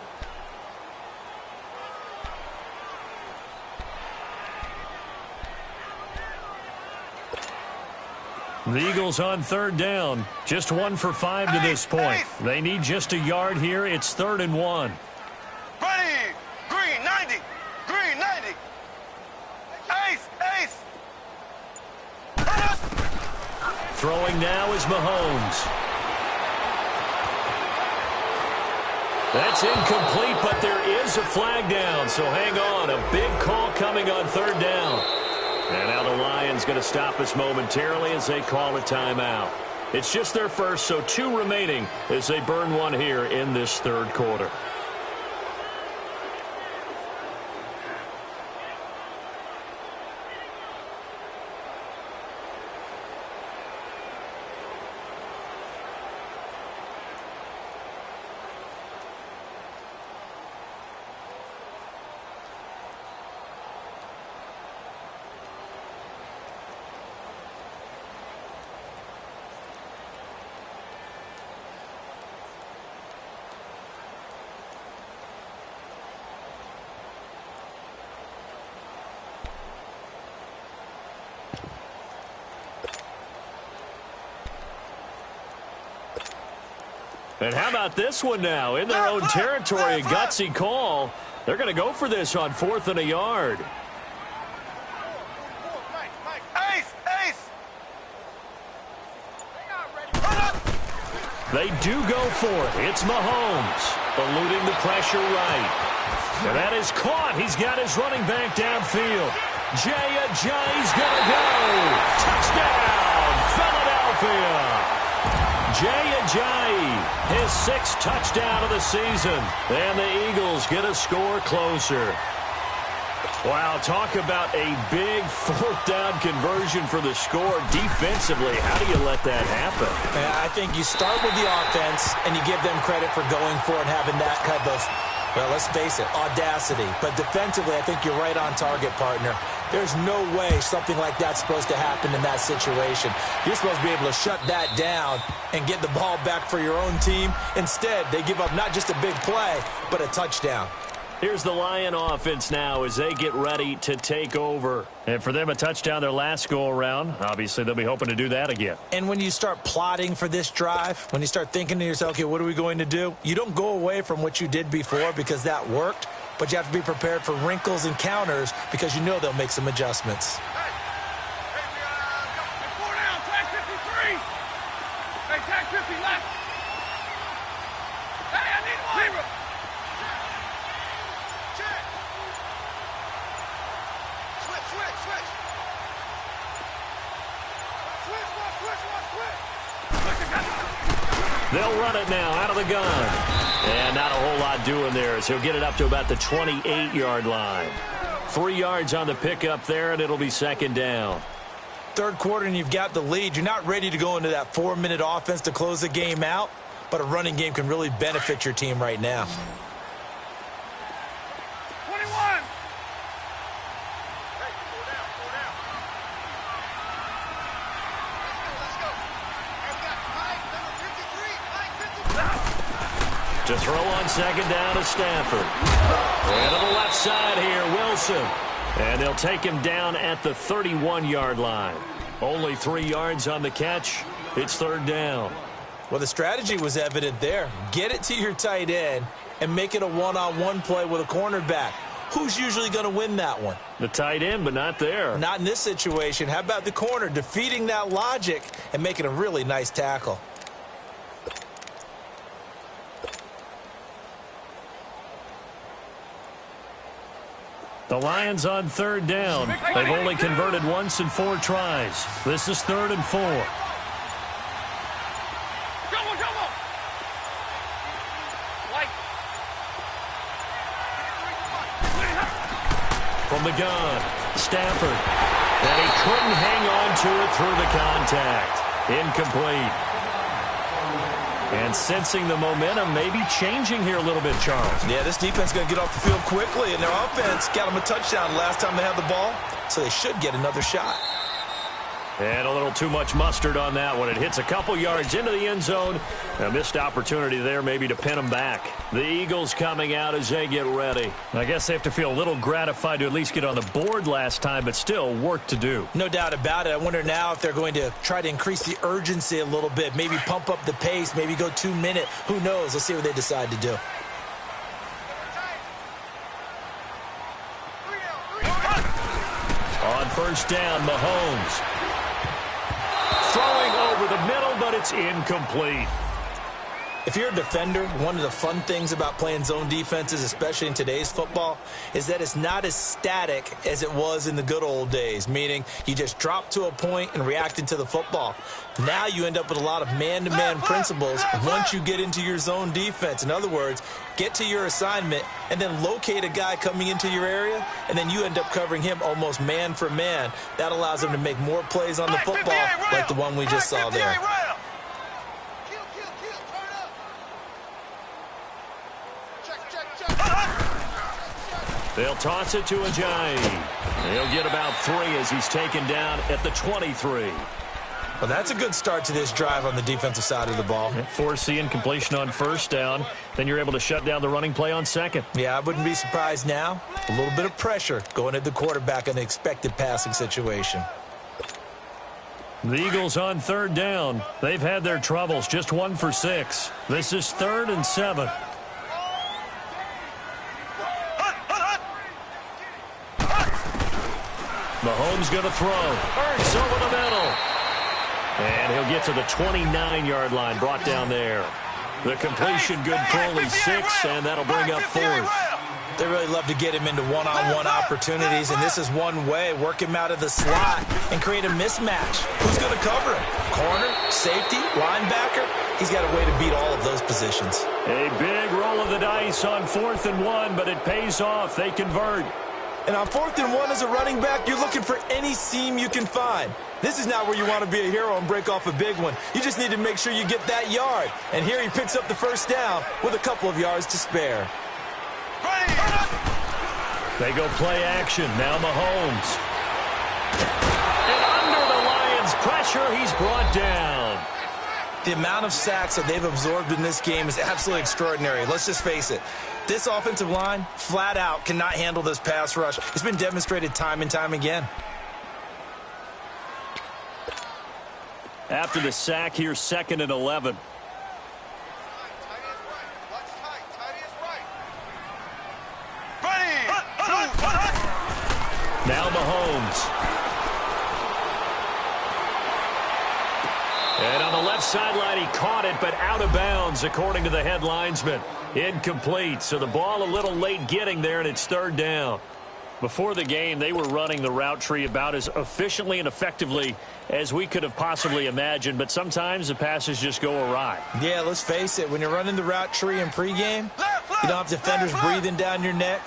The Eagles on third down. Just 1 for 5 to this point. They need just a yard here. It's 3rd and 1. Ready. Green 90. Green 90. Ace. Ace. Throwing now is Mahomes. That's incomplete, but there is a flag down, so hang on. A big call coming on 3rd down. And now the Lions going to stop us momentarily as they call a timeout. It's just their first, so 2 remaining as they burn 1 here in this 3rd quarter. And how about this one now? In their own territory, a gutsy call. They're going to go for this on 4th and a yard. Ace, ace. They do go for it. It's Mahomes eluding the pressure right. And that is caught. He's got his running back downfield. Jay's going to go. Touchdown, Philadelphia. Jay, his 6th touchdown of the season. And the Eagles get a score closer. Wow, talk about a big 4th down conversion for the score. Defensively, how do you let that happen? I think you start with the offense, and you give them credit for going for it and having that kind of, well, let's face it, audacity. But defensively, I think you're right on target, partner. There's no way something like that's supposed to happen in that situation. You're supposed to be able to shut that down and get the ball back for your own team. Instead, they give up not just a big play, but a touchdown. Here's the Lion offense now as they get ready to take over. And for them, a touchdown their last go-around. Obviously, they'll be hoping to do that again. And when you start plotting for this drive, when you start thinking to yourself, okay, what are we going to do? You don't go away from what you did before because that worked, but you have to be prepared for wrinkles and counters because you know they'll make some adjustments. Hey, we 4 down, tag 53. Hey, tag 50 left. Hey, I need 1. Check. Switch. They'll run it now out of the gun. And not a whole lot doing there as he'll get it up to about the 28-yard line. 3 yards on the pickup there, and it'll be 2nd down. 3rd quarter, and you've got the lead. You're not ready to go into that 4-minute offense to close the game out, but a running game can really benefit your team right now. 21. To throw on 2nd down to Stafford. And to the left side here, Wilson. And they'll take him down at the 31-yard line. Only 3 yards on the catch. It's 3rd down. Well, the strategy was evident there. Get it to your tight end and make it a one-on-one play with a cornerback. Who's usually going to win that one? The tight end, but not there. Not in this situation. How about the corner defeating that logic and making a really nice tackle? The Lions on 3rd down. They've only converted once in 4 tries. This is 3rd and 4. From the gun, Stafford. And he couldn't hang on to it through the contact. Incomplete. And sensing the momentum, maybe changing here a little bit, Charles. Yeah, this defense is going to get off the field quickly, and their offense got them a touchdown last time they had the ball, so they should get another shot. And a little too much mustard on that one. It hits a couple yards into the end zone. A missed opportunity there maybe to pin them back. The Eagles coming out as they get ready. I guess they have to feel a little gratified to at least get on the board last time, but still work to do. No doubt about it. I wonder now if they're going to try to increase the urgency a little bit, maybe pump up the pace, maybe go 2-minute. Who knows? Let's see what they decide to do. On first down, Mahomes. Throwing over the middle, but it's incomplete. If you're a defender, one of the fun things about playing zone defenses, especially in today's football, is that it's not as static as it was in the good old days, meaning you just dropped to a point and reacted to the football. Now you end up with a lot of man-to-man principles once you get into your zone defense. In other words, get to your assignment and then locate a guy coming into your area, and then you end up covering him almost man for man. That allows him to make more plays on the football like the one we just saw there. They'll toss it to Ajayi. He'll get about 3 as he's taken down at the 23. Well, that's a good start to this drive on the defensive side of the ball. Force the incompletion on first down. Then you're able to shut down the running play on second. Yeah, I wouldn't be surprised now. A little bit of pressure going at the quarterback in the expected passing situation. The Eagles on third down. They've had their troubles, just 1 for 6. This is 3rd and 7. Mahomes going to throw. Hurts over the middle. And he'll get to the 29-yard line, brought down there. The completion good for only 6, and that'll bring up 4th. They really love to get him into one-on-one opportunities, and this is one way. Work him out of the slot and create a mismatch. Who's going to cover him? Corner, safety, linebacker? He's got a way to beat all of those positions. A big roll of the dice on 4th and 1, but it pays off. They convert. And on 4th and 1 as a running back, you're looking for any seam you can find. This is not where you want to be a hero and break off a big one. You just need to make sure you get that yard. And here he picks up the first down with a couple of yards to spare. They go play action. Now Mahomes. And under the Lions' pressure, he's brought down. The amount of sacks that they've absorbed in this game is absolutely extraordinary. Let's just face it. This offensive line, flat out, cannot handle this pass rush. It's been demonstrated time and time again. After the sack, here's 2nd and 11. Now Mahomes. And on the left sideline, he caught it, but out of bounds, according to the head linesman. Incomplete, so the ball a little late getting there, and it's 3rd down. Before the game, they were running the route tree about as efficiently and effectively as we could have possibly imagined, but sometimes the passes just go awry. Yeah, let's face it. When you're running the route tree in pregame, you don't have defenders breathing down your neck.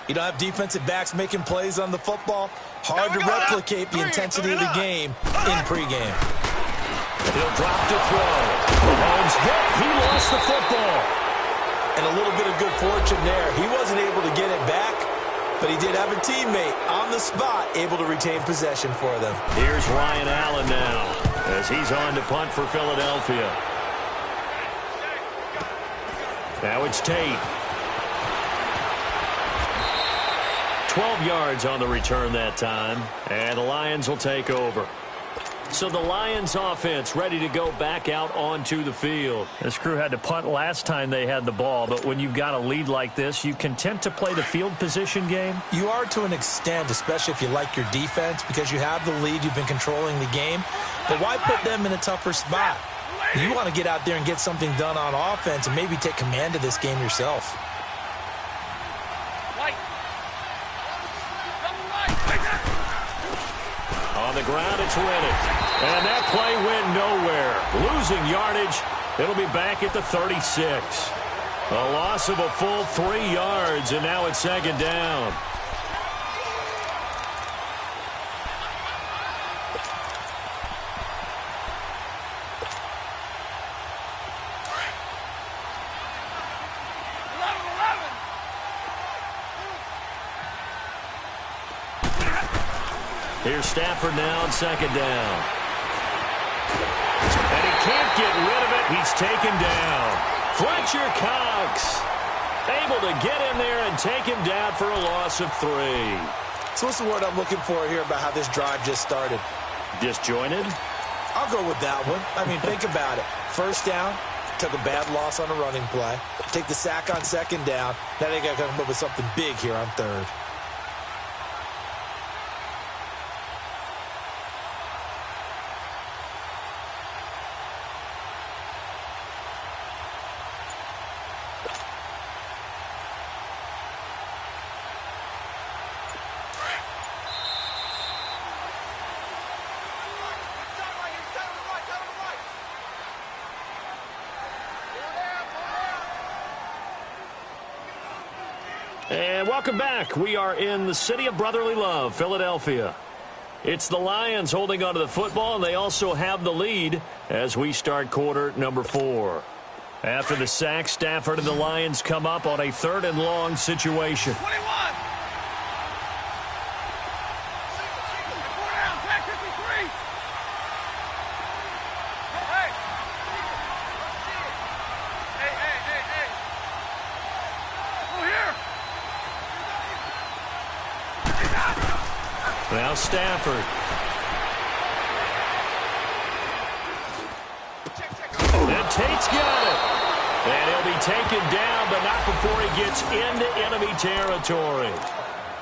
You don't have defensive backs making plays on the football. Hard to replicate the intensity of the game in pregame. He'll drop to throw. Mahomes hit. He lost the football. And a little bit of good fortune there. He wasn't able to get it back, but he did have a teammate on the spot able to retain possession for them. Here's Ryan Allen now as he's on to punt for Philadelphia. Now it's Tate. 12 yards on the return that time, and the Lions will take over. So the Lions offense ready to go back out onto the field. This crew had to punt last time they had the ball, but when you've got a lead like this, you content to play the field position game? You are to an extent, especially if you like your defense, because you have the lead, you've been controlling the game. But why put them in a tougher spot? You want to get out there and get something done on offense and maybe take command of this game yourself. On the ground, it's Riddick. And that play went nowhere. Losing yardage. It'll be back at the 36. A loss of a full 3 yards, and now it's 2nd down. Here's Stafford now on 2nd down. can't get rid of it. He's taken down. Fletcher Cox able to get in there and take him down for a loss of 3. So what's the word I'm looking for here about how this drive just started? Disjointed? I'll go with that one. I mean, think about it. First down, took a bad loss on a running play. Take the sack on second down. Now they got to come up with something big here on third. And welcome back. We are in the city of brotherly love, Philadelphia. It's the Lions holding onto the football, and they also have the lead as we start quarter number 4. After the sack, Stafford and the Lions come up on a 3rd and long situation. 21! Now Stafford. And Tate's got it. And he'll be taken down, but not before he gets into enemy territory.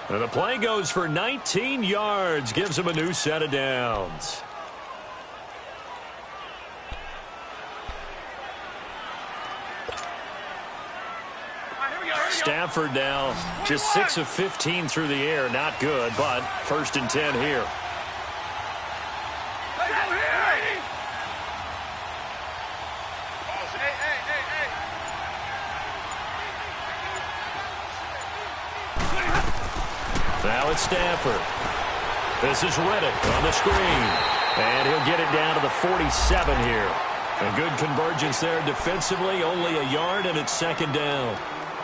And the play goes for 19 yards, gives him a new set of downs. Stafford now just 6 of 15 through the air. Not good, but 1st and 10 here. Now it's Stafford. This is Riddick on the screen. And he'll get it down to the 47 here. A good convergence there defensively. Only a yard, and it's 2nd down.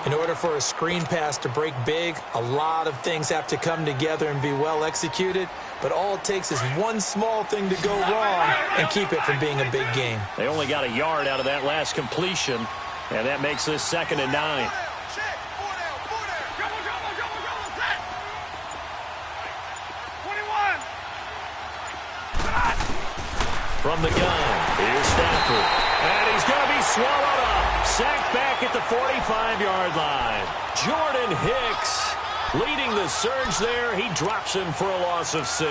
In order for a screen pass to break big, a lot of things have to come together and be well executed. But all it takes is one small thing to go wrong and keep it from being a big game. They only got a yard out of that last completion, and that makes this 2nd and 9. From the gun, here's Stafford. And he's going to be swallowed up. Sacked back at the 45-yard line. Jordan Hicks leading the surge there. He drops him for a loss of 6.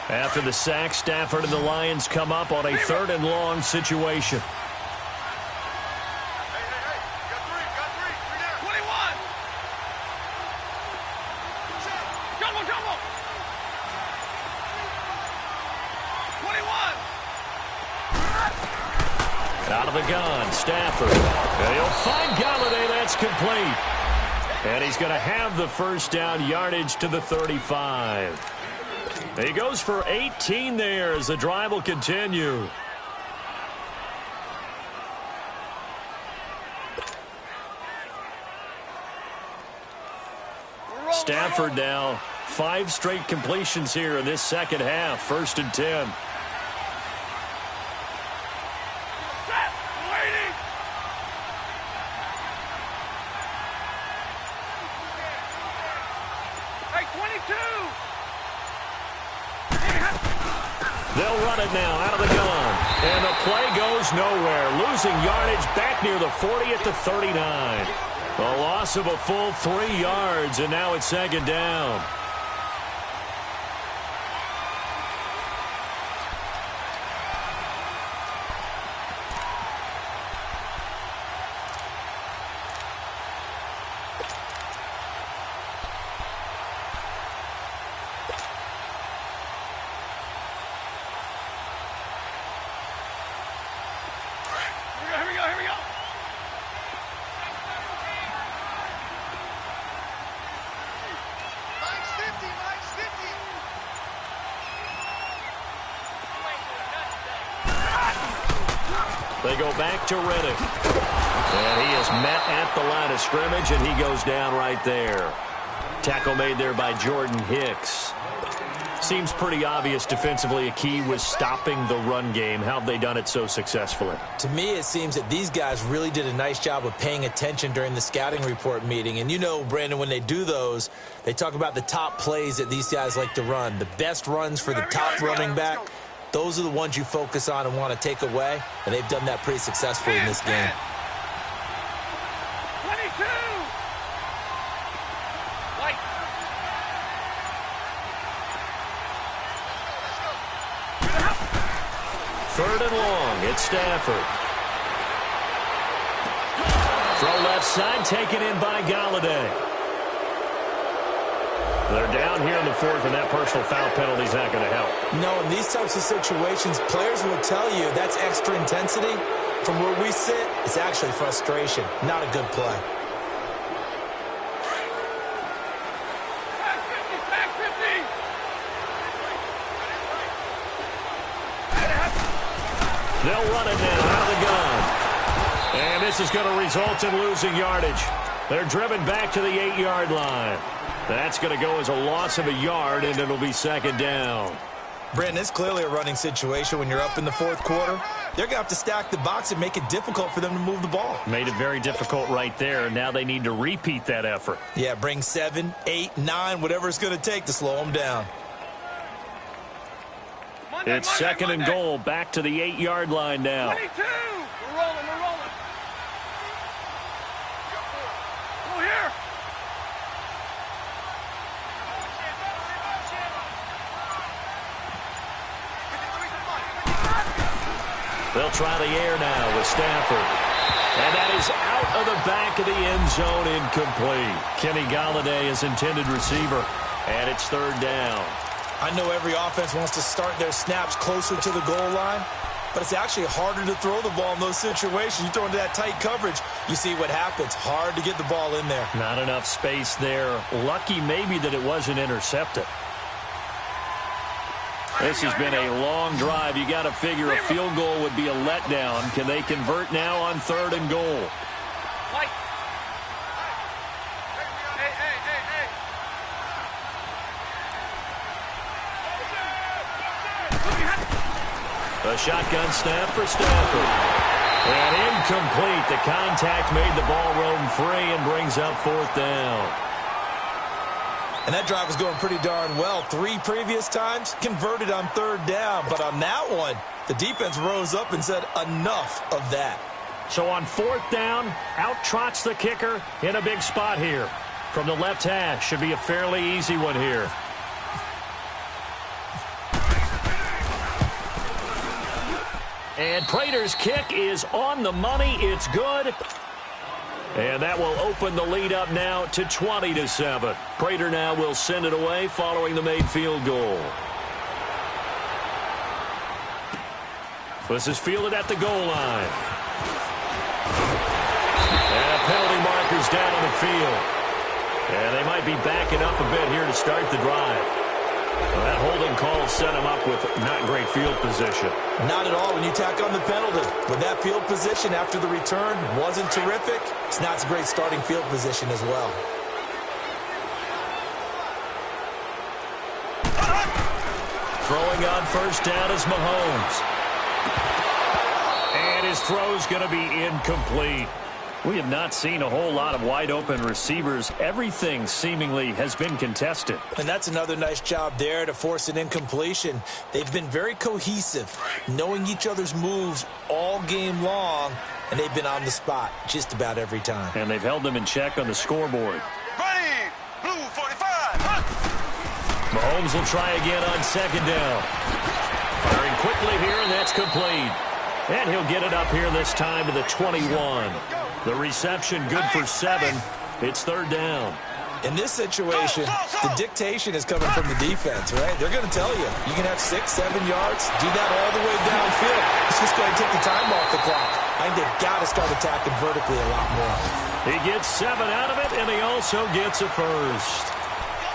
After the sack, Stafford and the Lions come up on a 3rd and long situation. Out of the gun, Stafford. And he'll find Galladay. That's complete. And he's going to have the 1st down yardage to the 35. He goes for 18 there as the drive will continue. Stafford now 5 straight completions here in this 2nd half. 1st and 10. They'll run it now out of the gun. And the play goes nowhere. Losing yardage back near the 40 at the 39. A loss of a full 3 yards, and now it's 2nd down. They go back to Riddick. And he is met at the line of scrimmage, and he goes down right there. Tackle made there by Jordan Hicks. seems pretty obvious defensively. A key was stopping the run game. How have they done it so successfully? To me, it seems that these guys really did a nice job of paying attention during the scouting report meeting. And you know, Brandon, when they do those, they talk about the top plays that these guys like to run. The best runs for the top running back, those are the ones you focus on and want to take away. And they've done that pretty successfully in this game. 22! Third and long, it's Stafford. Throw left side, taken in by Galladay. They're down here in the fourth, and that personal foul penalty is not going to help. No, in these types of situations, players will tell you that's extra intensity. From where we sit, it's actually frustration, not a good play. They'll run it now out of the gun. And this is going to result in losing yardage. They're driven back to the 8-yard line. That's going to go as a loss of a yard, and it'll be second down. Brandon, it's clearly a running situation when you're up in the fourth quarter. They're going to have to stack the box and make it difficult for them to move the ball. Made it very difficult right there. Now they need to repeat that effort. Yeah, bring 7, 8, 9, whatever it's going to take to slow them down. It's second and goal, back to the 8-yard line now. 22! We're rolling, we're rolling. Go here. They'll try the air now with Stafford. And that is out of the back of the end zone, incomplete. Kenny Galladay is intended receiver, and it's third down. I know every offense wants to start their snaps closer to the goal line, but it's actually harder to throw the ball in those situations. You throw into that tight coverage, you see what happens. Hard to get the ball in there. Not enough space there. Lucky maybe that it wasn't intercepted. This has been a long drive. You got to figure a field goal would be a letdown. Can they convert now on third and goal? A shotgun snap for Stafford. And incomplete. The contact made the ball roam free and brings up fourth down. And that drive was going pretty darn well. 3 previous times, converted on third down. But on that one, the defense rose up and said, enough of that. So on fourth down, out trots the kicker in a big spot here. From the left hash, should be a fairly easy one here. And Prater's kick is on the money. It's good. And that will open the lead up now to 20-7. Prater now will send it away following the made field goal. This is fielded at the goal line. And a penalty marker's down on the field. And they might be backing up a bit here to start the drive. Well, that holding call set him up with not great field position. Not at all when you tack on the penalty. With that field position after the return wasn't terrific, it's not a great starting field position as well. Throwing on first down is Mahomes. And his throw's going to be incomplete. We have not seen a whole lot of wide-open receivers. Everything seemingly has been contested. And that's another nice job there to force an incompletion. They've been very cohesive, knowing each other's moves all game long, and they've been on the spot just about every time. And they've held them in check on the scoreboard. Ready! Blue 45! Hunt! Mahomes will try again on second down. Firing quickly here, and that's complete. And he'll get it up here this time to the 21. The reception good for 7. It's third down. In this situation, the dictation is coming from the defense, right? They're going to tell you, you can have 6, 7 yards, do that all the way downfield. It's just going to take the time off the clock. I think they've got to start attacking vertically a lot more. He gets 7 out of it, and he also gets a first.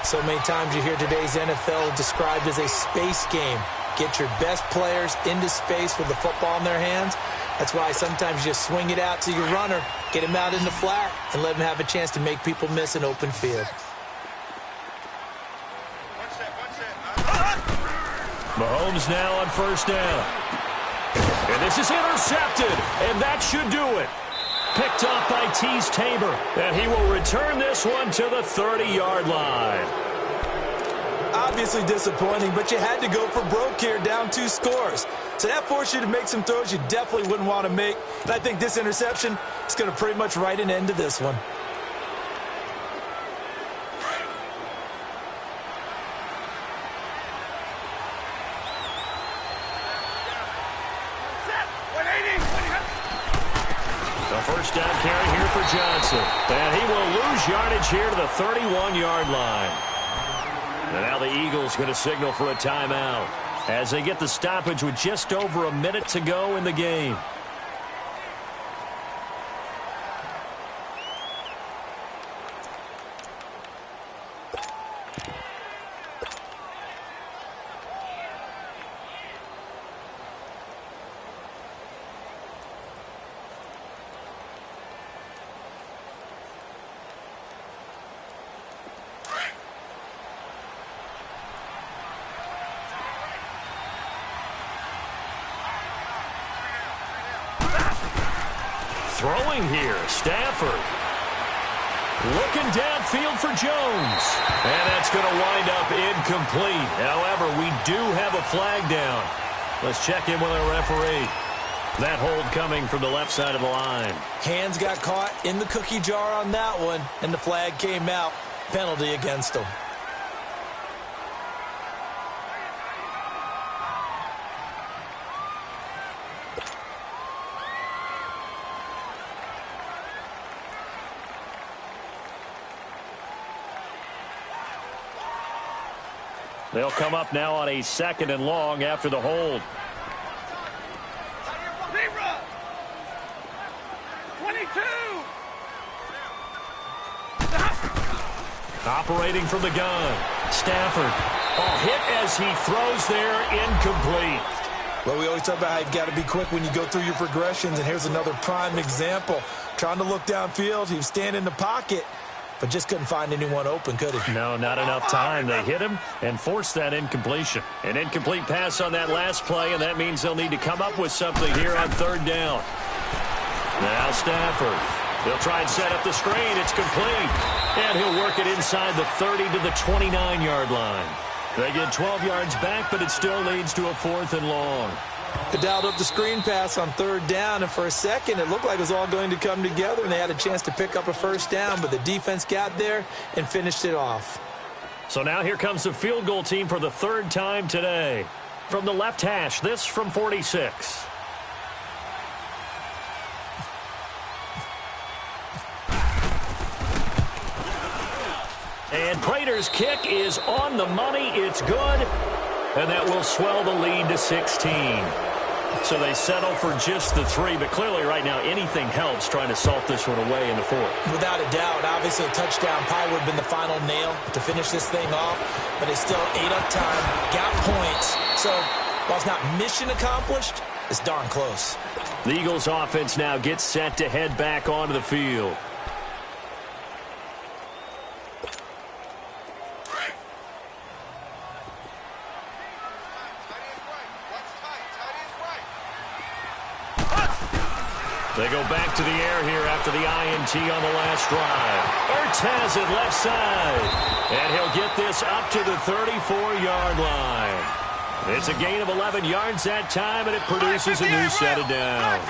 So many times you hear today's NFL described as a space game. Get your best players into space with the football in their hands. That's why sometimes you just swing it out to your runner, get him out in the flat, and let him have a chance to make people miss an open field. Mahomes now on first down. And this is intercepted, and that should do it. Picked off by Tease Tabor, and he will return this one to the 30-yard line. Obviously disappointing, but you had to go for broke here, down 2 scores. So that forced you to make some throws you definitely wouldn't want to make. And I think this interception is going to pretty much write an end to this one. First down carry here for Johnson. And he will lose yardage here to the 31-yard line. And now the Eagles going to signal for a timeout as they get the stoppage with just over a minute to go in the game. Throwing here, Stafford. Looking downfield for Jones. And that's going to wind up incomplete. However, we do have a flag down. Let's check in with our referee. That hold coming from the left side of the line. Hands got caught in the cookie jar on that one, and the flag came out. Penalty against him. They'll come up now on a 2nd and long after the hold. 22. Operating from the gun. Stafford. Oh, hit as he throws there, incomplete. Well, we always talk about how you've got to be quick when you go through your progressions, and here's another prime example. Trying to look downfield, he was standing in the pocket, but just couldn't find anyone open, could he? No, not enough time. They hit him and forced that incompletion. An incomplete pass on that last play, and that means they'll need to come up with something here on 3rd down. Now Stafford. They'll try and set up the screen. It's complete. And he'll work it inside the 30 to the 29-yard line. They get 12 yards back, but it still leads to a 4th and long. They dialed up the screen pass on 3rd down, and for a second it looked like it was all going to come together, and they had a chance to pick up a 1st down, but the defense got there and finished it off. So now here comes the field goal team for the 3rd time today. From the left hash, this from 46. And Prater's kick is on the money. It's good. And that will swell the lead to 16. So they settle for just the 3. But clearly right now anything helps trying to salt this one away in the 4th. Without a doubt. Obviously a touchdown probably would have been the final nail to finish this thing off. But they still ate up time, got points. So while it's not mission accomplished, it's darn close. The Eagles offense now gets set to head back onto the field. They go back to the air here after the INT on the last drive. Ertz has it left side. And he'll get this up to the 34-yard line. It's a gain of 11 yards that time, and it produces a new set of downs.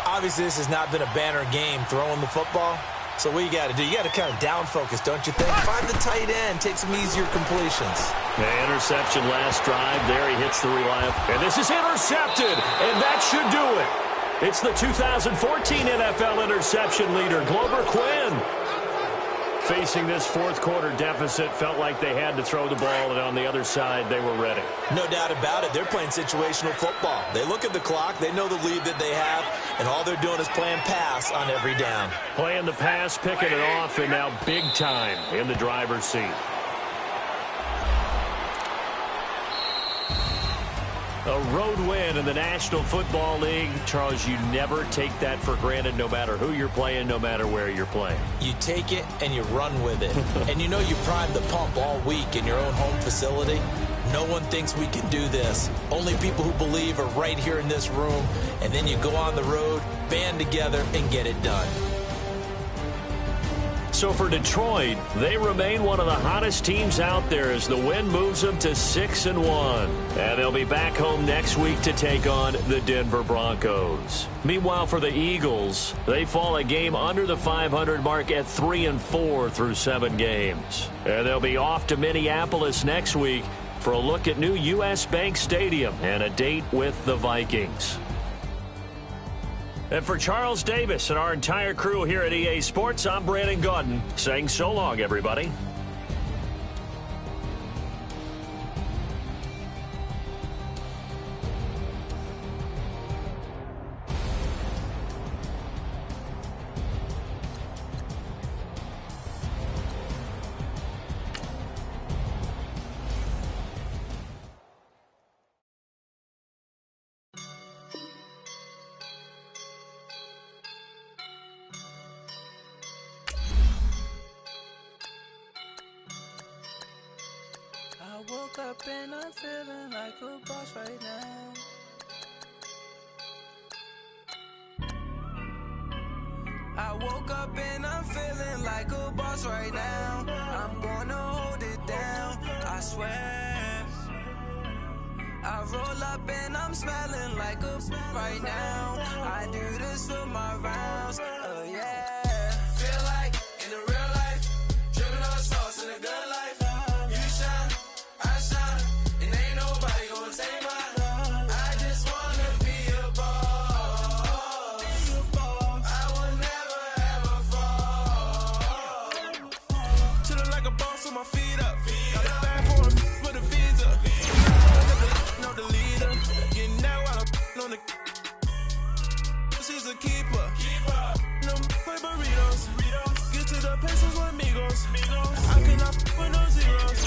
Obviously, this has not been a banner game throwing the football. So what you got to do, you got to kind of down focus, don't you think? Find the tight end, take some easier completions. The interception last drive. There he hits the reliable. And this is intercepted, and that should do it. It's the 2014 NFL interception leader, Glover Quinn. Facing this 4th quarter deficit, felt like they had to throw the ball, and on the other side, they were ready. No doubt about it. They're playing situational football. They look at the clock, they know the lead that they have, and all they're doing is playing pass on every down. Playing the pass, picking it off, and now big time in the driver's seat. A road win in the National Football League. Charles, you never take that for granted no matter who you're playing, no matter where you're playing. You take it and you run with it. And you know you primed the pump all week in your own home facility. no one thinks we can do this. Only people who believe are right here in this room, and then you go on the road, band together, and get it done. So for Detroit, they remain one of the hottest teams out there as the win moves them to 6-1. And they'll be back home next week to take on the Denver Broncos. Meanwhile, for the Eagles, they fall a game under the 500 mark at 3-4 through 7 games. And they'll be off to Minneapolis next week for a look at new U.S. Bank Stadium and a date with the Vikings. And for Charles Davis and our entire crew here at EA Sports, I'm Brandon Gaudin saying so long, everybody. I woke up and I'm feeling like a boss right now. I woke up and I'm feeling like a boss right now. I'm gonna hold it down, I swear. I roll up and I'm smelling like a right now. I do this for my rounds, oh yeah. Feel like in the real life, dripping on sauce in the good life. She's a keeper. No burritos. Get to the pesos with amigos. I cannot with no zeros.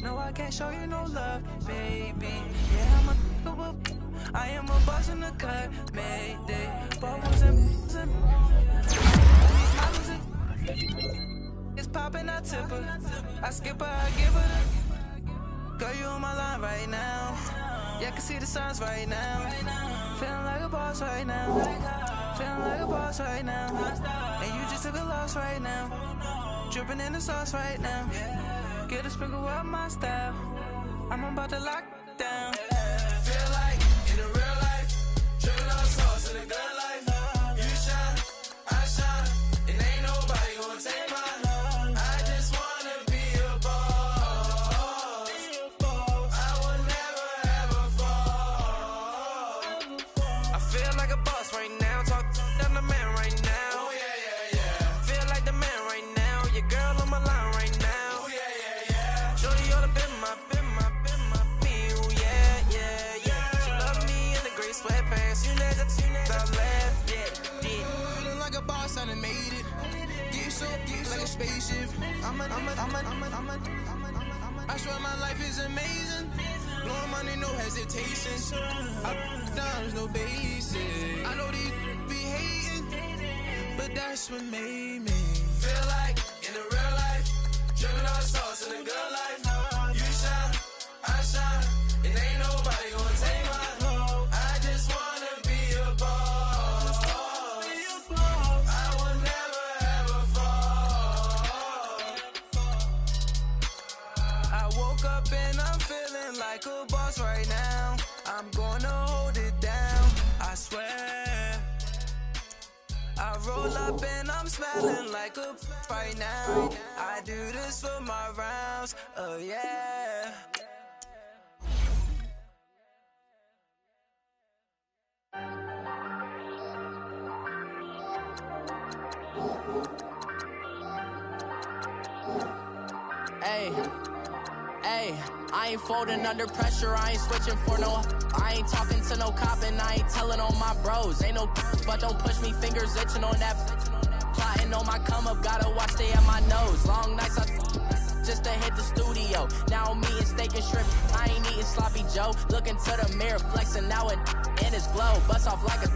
No, I can't show you no love, baby. Yeah, I am a boss in the cut, mayday. Bubbles and it's popping, I tip her. I skip her, I give her the. Girl, you on my line right now. Yeah, I can see the signs right now. Feeling like a boss right now. Feeling like a boss right now. And you just took a loss right now. Dripping in the sauce right now. Get a sprinkle up my style. I'm about to lock down. Feel like in the real life, dripping on sauce in the good life. You shine, I shine, and ain't nobody gonna take mine. I just wanna be a boss. I will never ever fall. I feel like a boss right now. Talk to the man right now. Oh yeah. Feel like the man right now. Your girl on my line right now. Oh yeah. Shorty oughta been my me. Oh yeah. She love me in the gray sweatpants. You never left. Yeah. Feeling like a boss, I done made it. Get so like a spaceship. I swear my life is amazing. Blowing money, no hesitation. Dimes, no basic. I know these be hating, but that's what made me feel like in the real life, dripping on sauce in the good life. You shine, I shine, and ain't nobody gonna take mine. I just wanna be a boss. I will never ever fall. I woke up and I'm feeling like a boss right now. I'm gonna hold it down, I swear. I roll up and I'm smelling like a right now. I do this for my rounds, oh yeah. Hey, I ain't folding under pressure, I ain't switching for no. I ain't talking to no cop and I ain't telling on my bros. Ain't no but don't push me, fingers itching on that. Plotting on my come up, gotta watch they at my nose. Long nights just to hit the studio. Now I'm eating steak and shrimp, I ain't eating sloppy Joe. Looking to the mirror, flexing now it in his glow. Bust off like a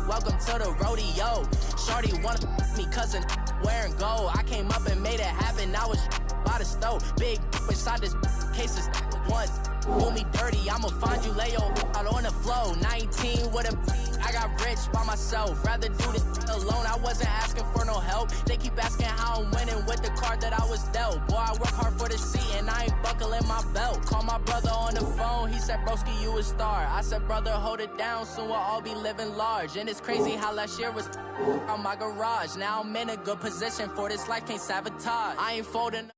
welcome to the rodeo. Shorty wanna me cousin wearing gold. I came up and made it happen, I was the stove. Big inside this case is one. Do me dirty, I'ma find you, lay your out on the flow. 19 with a, I got rich by myself. Rather do this alone, I wasn't asking for no help. They keep asking how I'm winning with the card that I was dealt. Boy, I work hard for the seat and I ain't buckling my belt. Call my brother on the phone, he said, broski, you a star. I said, brother, hold it down, soon we'll all be living large. And it's crazy how last year was on my garage. Now I'm in a good position for this life, can't sabotage. I ain't folding.